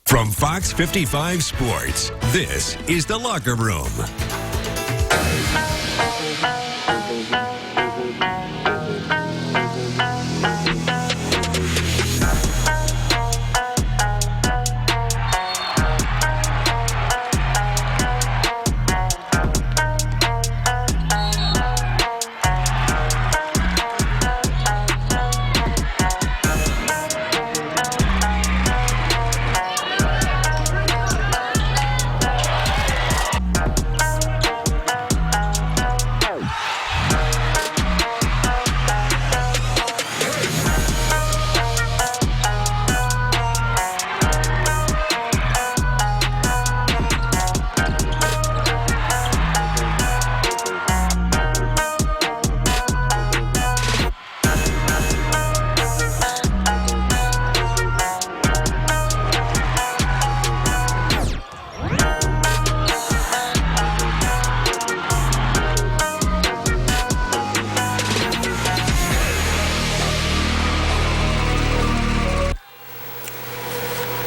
From Fox 55 Sports, this is The Locker Room.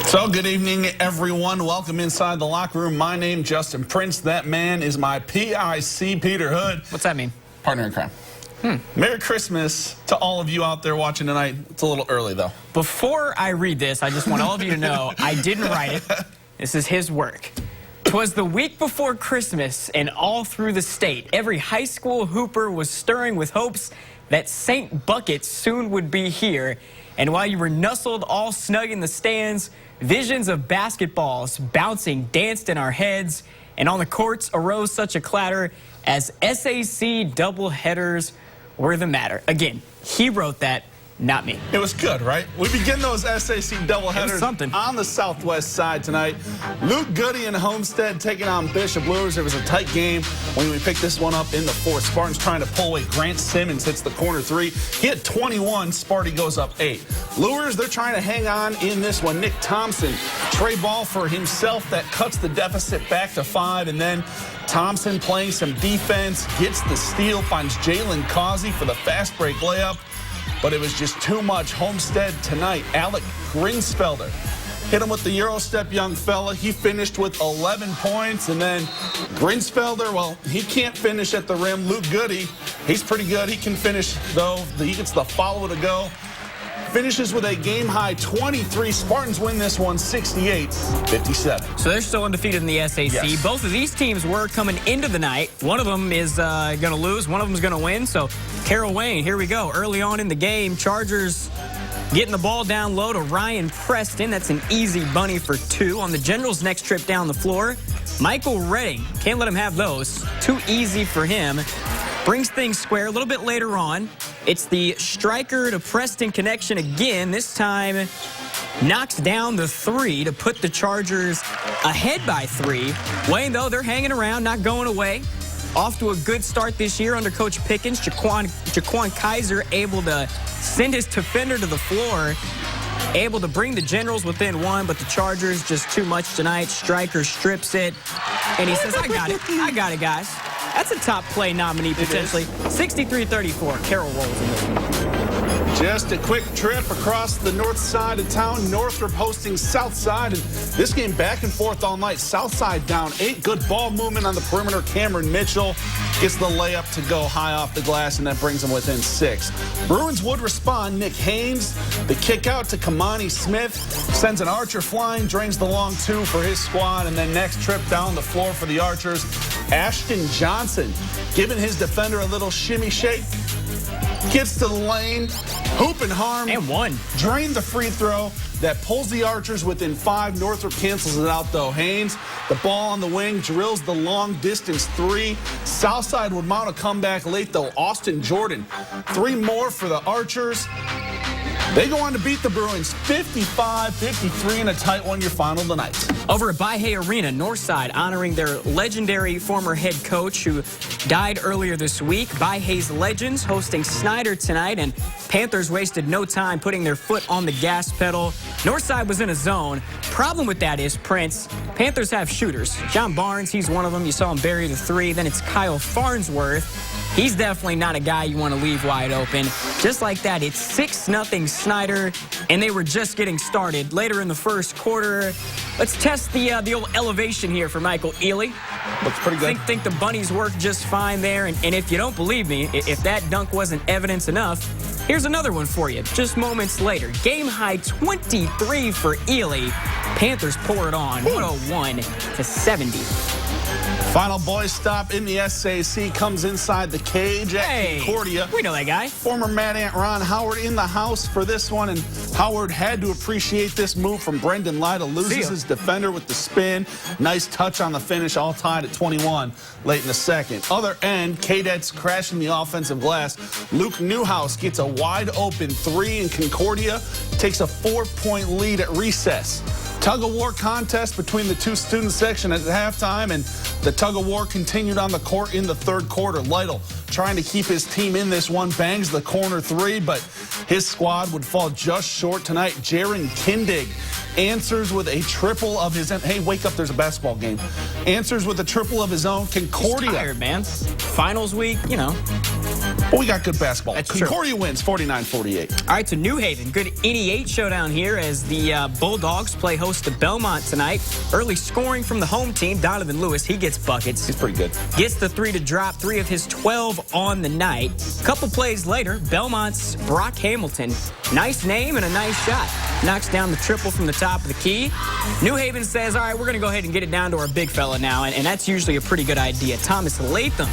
So, good evening, everyone. Welcome inside the locker room. My name, Justin Prince. That man is my PIC, Peter Hood. What's that mean? Partner in crime. Merry Christmas to all of you out there watching tonight. It's a little early, though. Before I read this, I just want all of you to know I didn't write it. This is his work. 'Twas the week before Christmas, and all through the state, every high school hooper was stirring with hopes that St. Bucket soon would be here. And while you were nestled all snug in the stands, visions of basketballs bouncing danced in our heads, and on the courts arose such a clatter as SAC doubleheaders were the matter. Again, he wrote that, not me. It was good, right? We begin those SAC doubleheaders on the southwest side tonight. Luke Goody and Homestead taking on Bishop Luers. It was a tight game when we picked this one up in the fourth. Spartans trying to pull away. Grant Simmons hits the corner three. He had 21. Sparty goes up 8. Luers, they're trying to hang on in this one. Nick Thompson, tray ball for himself that cuts the deficit back to 5. And then Thompson playing some defense, gets the steal, finds Jalen Causey for the fast break layup. But it was just too much. Homestead tonight. Alec Grinsfelder hit him with the Euro step, young fella. He finished with 11 points. And then Grinsfelder, well, he can't finish at the rim. Luke Goody, he's pretty good. He can finish, though. He gets the follow to go. Finishes with a game-high 23. Spartans win this one 68-57. So they're still undefeated in the SAC. Yes. Both of these teams were coming into the night. One of them is going to lose. One of them is going to win. So Carroll Wayne, here we go. Early on in the game, Chargers getting the ball down low to Ryan Preston. That's an easy bunny for 2. On the Generals' next trip down the floor, Michael Redding. Can't let him have those. Too easy for him. Brings things square. A little bit later on, it's the Striker to Preston connection again. This time, knocks down the 3 to put the Chargers ahead by 3. Wayne, though, they're hanging around, not going away. Off to a good start this year under Coach Pickens. Jaquan Kaiser able to send his defender to the floor. Able to bring the Generals within 1, but the Chargers just too much tonight. Striker strips it, and he says, I got it. I got it, guys. That's a top play nominee, potentially. 63-34. Carroll rolls in this one. Just a quick trip across the north side of town. Northrop hosting Southside. And this game back and forth all night. Southside down 8. Good ball movement on the perimeter. Cameron Mitchell gets the layup to go high off the glass, and that brings them within 6. Bruins would respond. Nick Haynes, the kick out to Kamani Smith. Sends an Archer flying, drains the long 2 for his squad. And then next trip down the floor for the Archers, Ashton Johnson giving his defender a little shimmy shake. Gets to the lane, hoop and harm. And 1. Drain the free throw that pulls the Archers within 5. Northrop cancels it out, though. Haynes, the ball on the wing, drills the long distance 3. Southside would mount a comeback late, though. Austin Jordan, 3 more for the Archers. They go on to beat the Bruins 55-53 in a tight one-year final tonight. Over at Baihei Arena, Northside honoring their legendary former head coach who died earlier this week. Baihei's Legends hosting Snyder tonight, and Panthers wasted no time putting their foot on the gas pedal. Northside was in a zone. Problem with that is, Prince, Panthers have shooters. John Barnes, he's one of them. You saw him bury the 3. Then it's Kyle Farnsworth. He's definitely not a guy you want to leave wide open. Just like that, it's 6-0 Snyder, and they were just getting started. Later in the first quarter, let's test the old elevation here for Michael Ealy. Looks pretty good. Think the bunnies worked just fine there, and if you don't believe me, if that dunk wasn't evidence enough, here's another one for you. Just moments later, game high 23 for Ealy. Panthers pour it on, 101-70. Final boys stop in the SAC comes inside the cage at Concordia. We know that guy. Former Mad Ant Ron Howard in the house for this one, and Howard had to appreciate this move from Brendan Lytle. Loses his defender with the spin. Nice touch on the finish, all tied at 21 late in the second. Other end, Cadets crashing the offensive glass. Luke Newhouse gets a wide open three, and Concordia takes a 4-point lead at recess. Tug-of-war contest between the two student sections at halftime, and the tug-of-war continued on the court in the third quarter. Lytle trying to keep his team in this one, bangs the corner three, but his squad would fall just short tonight. Jaron Kindig answers with a triple of his own. Hey, wake up, there's a basketball game. Answers with a triple of his own. Concordia. He's tired, man. Finals week, you know. Well, we got good basketball. That's Concordia wins 49-48. All right, so New Haven. Good 88 showdown here as the Bulldogs play host to Belmont tonight. Early scoring from the home team. Donovan Lewis, he gets buckets. He's pretty good. Gets the three to drop, 3 of his 12 on the night. Couple plays later, Belmont's Brock Hamilton. Nice name and a nice shot. Knocks down the triple from the top of the key. New Haven says, all right, we're going to go ahead and get it down to our big fella now, and that's usually a pretty good idea. Thomas Latham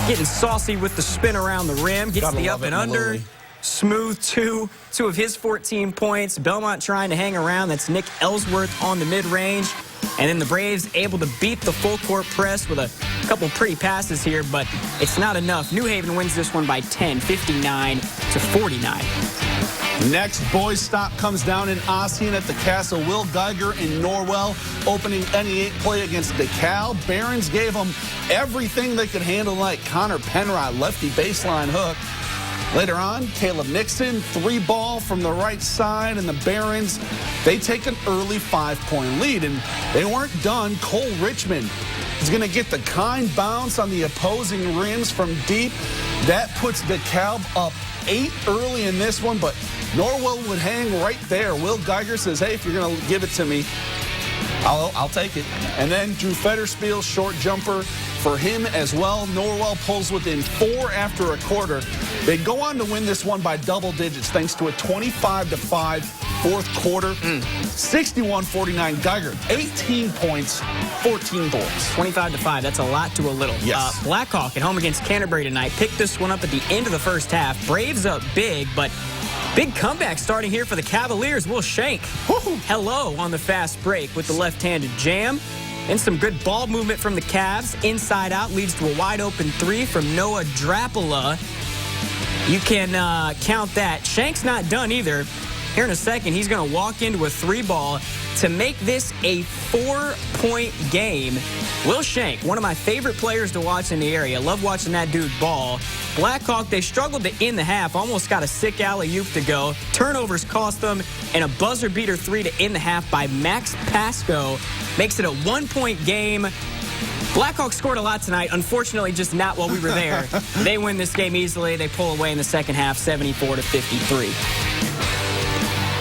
getting saucy with the spin around the rim. Gets the up and under. Smooth two of his 14 points. Belmont trying to hang around. That's Nick Ellsworth on the mid-range. And then the Braves able to beat the full-court press with a couple pretty passes here, but it's not enough. New Haven wins this one by 10, 59-49. Next boys stop comes down in Ossian at the Castle. Will Geiger in Norwell opening NE8 play against DeKalb. Barons gave them everything they could handle, like Connor Penrod, lefty baseline hook. Later on, Caleb Nixon, 3-ball from the right side, and the Barons, they take an early 5-point lead, and they weren't done. Cole Richmond is going to get the kind bounce on the opposing rims from deep. That puts DeKalb up 8 early in this one, but Norwell would hang right there. Will Geiger says, hey, if you're going to give it to me, I'll take it. And then Drew Federspiel's short jumper for him as well. Norwell pulls within 4 after a quarter. They go on to win this one by double digits thanks to a 25-5 fourth quarter. 61-49 Geiger, 18 points, 14 boards. 25-5, that's a lot to a little. Yes. Blackhawk at home against Canterbury tonight. Picked this one up at the end of the first half. Braves up big, but big comeback starting here for the Cavaliers. Will Shank, hello on the fast break with the left-handed jam. And some good ball movement from the Cavs. Inside out leads to a wide-open 3 from Noah Drapala. You can count that. Shank's not done either. Here in a second, he's going to walk into a 3-ball to make this a 4-point game. Will Shank, one of my favorite players to watch in the area. Love watching that dude ball. Blackhawk, they struggled to end the half. Almost got a sick alley-oop to go. Turnovers cost them, and a buzzer-beater 3 to end the half by Max Pasco makes it a 1-point game. Blackhawks scored a lot tonight. Unfortunately, just not while we were there. They win this game easily. They pull away in the second half, 74-53.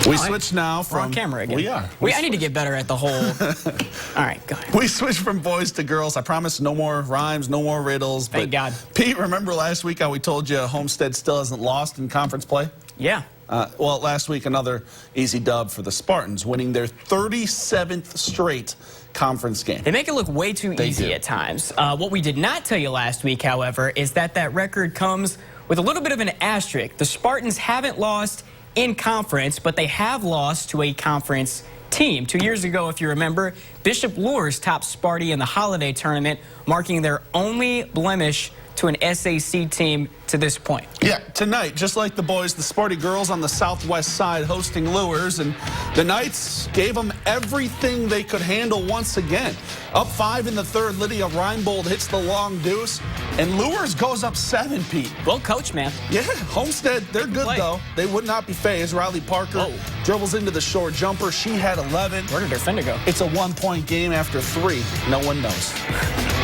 We switch now from... We're on camera again. We are. I need to get better at the whole... All right, go ahead. We switch from boys to girls. I promise no more rhymes, no more riddles. Thank God. Pete, remember last week how we told you Homestead still hasn't lost in conference play? Yeah. Well, last week, another easy dub for the Spartans, winning their 37th straight conference game. They make it look way too easy at times. What we did not tell you last week, however, is that record comes with a little bit of an asterisk. The Spartans haven't lost in conference, but they have lost to a conference team. 2 years ago, if you remember, Bishop Luers topped Sparty in the Holiday Tournament, marking their only blemish to an SAC team to this point. Yeah, tonight, just like the boys, the Sparty girls on the southwest side hosting Luers, and the Knights gave them everything they could handle once again. Up 5 in the third, Lydia Reinbold hits the long deuce, and Luers goes up 7, Pete. Well coached, man. Yeah, Homestead, they're good, though. They would not be phased. Riley Parker dribbles into the short jumper. She had 11. Where did their defender go? It's a 1-point game after 3. No one knows.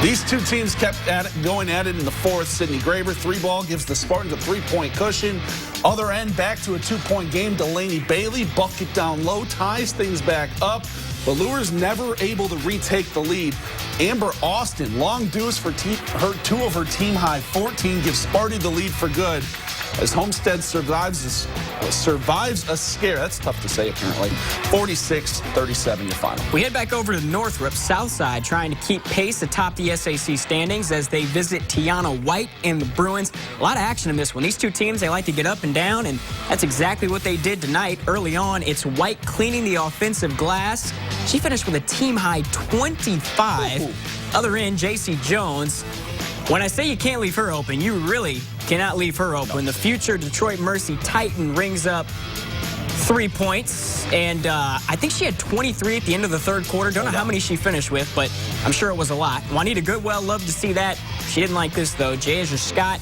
These two teams kept going at it in the fourth. Sydney Graber, 3-ball, gives the Spartans a 3-point cushion. Other end, back to a 2-point game. Delaney Bailey, bucket down low, ties things back up. The Lures never able to retake the lead. Amber Austin, long deuce for two of her team-high 14, gives Sparty the lead for good. As Homestead survives a scare. That's tough to say, apparently. 46-37, your final. We head back over to Northrop, Southside, trying to keep pace atop the SAC standings as they visit Tiana White and the Bruins. A lot of action in this one. These two teams, they like to get up and down, and that's exactly what they did tonight. Early on, it's White cleaning the offensive glass. She finished with a team-high 25. Ooh. Other end, J.C. Jones. When I say you can't leave her open, you really cannot leave her open. The future Detroit Mercy Titan rings up 3 points, and I think she had 23 at the end of the third quarter. Don't know how many she finished with, but I'm sure it was a lot. Juanita Goodwell, love to see that. She didn't like this, though. Jasia Scott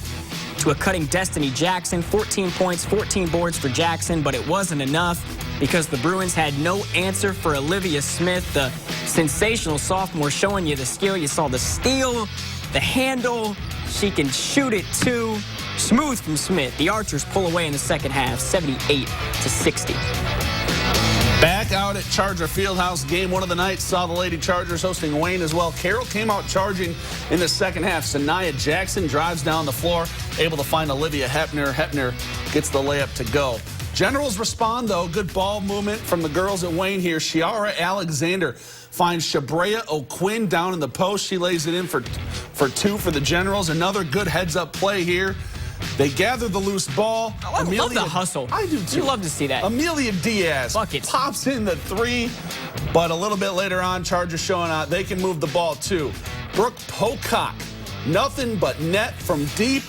to a cutting Destiny Jackson. 14 points, 14 boards for Jackson, but it wasn't enough because the Bruins had no answer for Olivia Smith, the sensational sophomore, showing you the skill. You saw the steal, the handle. She can shoot it, too. Smooth from Smith. The Archers pull away in the second half, 78-60. Back out at Charger Fieldhouse, game one of the night, saw the Lady Chargers hosting Wayne as well. Carroll came out charging in the second half. Sanaya Jackson drives down the floor, able to find Olivia Hepner. Hepner gets the layup to go. Generals respond, though. Good ball movement from the girls at Wayne here. Shiara Alexander finds Shabrea O'Quinn down in the post. She lays it in for two for the Generals. Another good heads-up play here. They gather the loose ball. I love the hustle. I do, too. You love to see that. Amelia Diaz Buckets. pops in the three, but a little bit later on, Chargers showing out they can move the ball, too. Brooke Pocock, nothing but net from deep.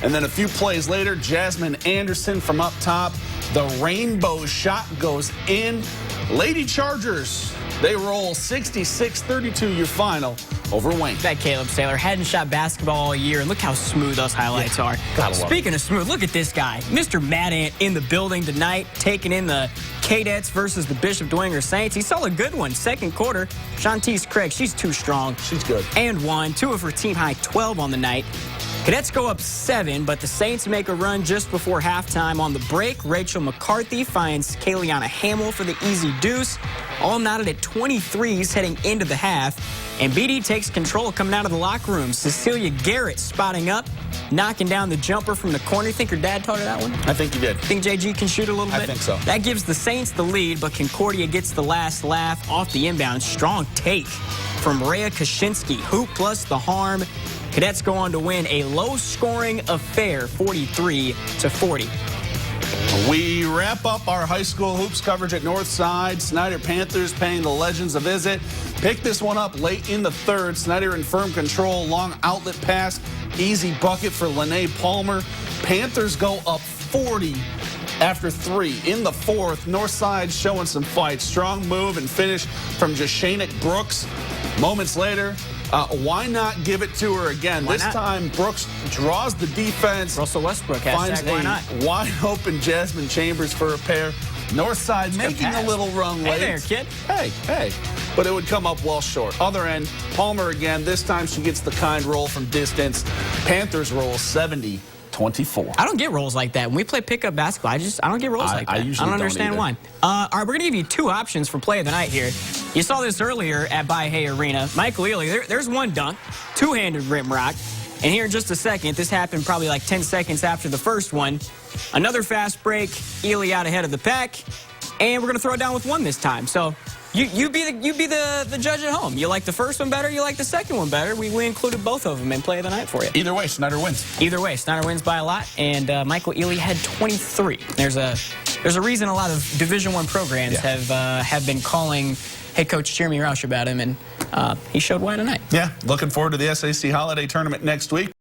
And then a few plays later, Jasmine Anderson from up top. The rainbow shot goes in. Lady Chargers, they roll 66-32, your final over Wayne. That Caleb Saylor hadn't shot basketball all year, and look how smooth those highlights are. Speaking of smooth, look at this guy. Mr. Mad Ant in the building tonight, taking in the Cadettes versus the Bishop Dwenger Saints. He saw a good one. Second quarter, Shantice Craig, she's too strong. She's good. And won. 2 of her team-high 12 on the night. Cadets go up 7, but the Saints make a run just before halftime. On the break, Rachel McCarthy finds Kayliana Hamill for the easy deuce. All knotted at 23s heading into the half. And BD takes control coming out of the locker room. Cecilia Garrett spotting up, knocking down the jumper from the corner. You think her dad taught her that one? I think he did. Think JG can shoot a little bit? I think so. That gives the Saints the lead, but Concordia gets the last laugh off the inbound. Strong take from Rhea Kaczynski. Hoop plus the harm. Cadets go on to win a low-scoring affair, 43-40. We wrap up our high school hoops coverage at Northside. Snyder Panthers paying the Legends a visit. Picked this one up late in the third. Snyder in firm control, long outlet pass, easy bucket for Lene Palmer. Panthers go up 40 after 3 in the fourth. Northside showing some fight. Strong move and finish from Jashanik Brooks. Moments later, why not give it to her again? This time, Brooks draws the defense. Russell Westbrook finds why not? Wide open Jasmine Chambers for a pair. Northside making a little run late. Hey there, kid. Hey. But it would come up well short. Other end, Palmer again. This time she gets the kind roll from distance. Panthers roll 70-24. I don't get rolls like that. When we play pickup basketball, I don't get rolls like that. I don't understand why. All right, we're going to give you 2 options for play of the night here. You saw this earlier at By-Hay Arena. Michael Ely, there's one dunk, 2-handed rim rock. And here in just a second, this happened probably like 10 seconds after the first one. Another fast break, Ely out ahead of the pack. And we're going to throw it down with 1 this time. So you be the judge at home. You like the first one better, you like the second one better. We included both of them in play of the night for you. Either way, Snyder wins. Either way, Snyder wins by a lot, and Michael Ely had 23. There's a reason a lot of Division I programs have been calling head coach Jeremy Roush about him, and he showed why tonight. Yeah, looking forward to the SAC Holiday Tournament next week.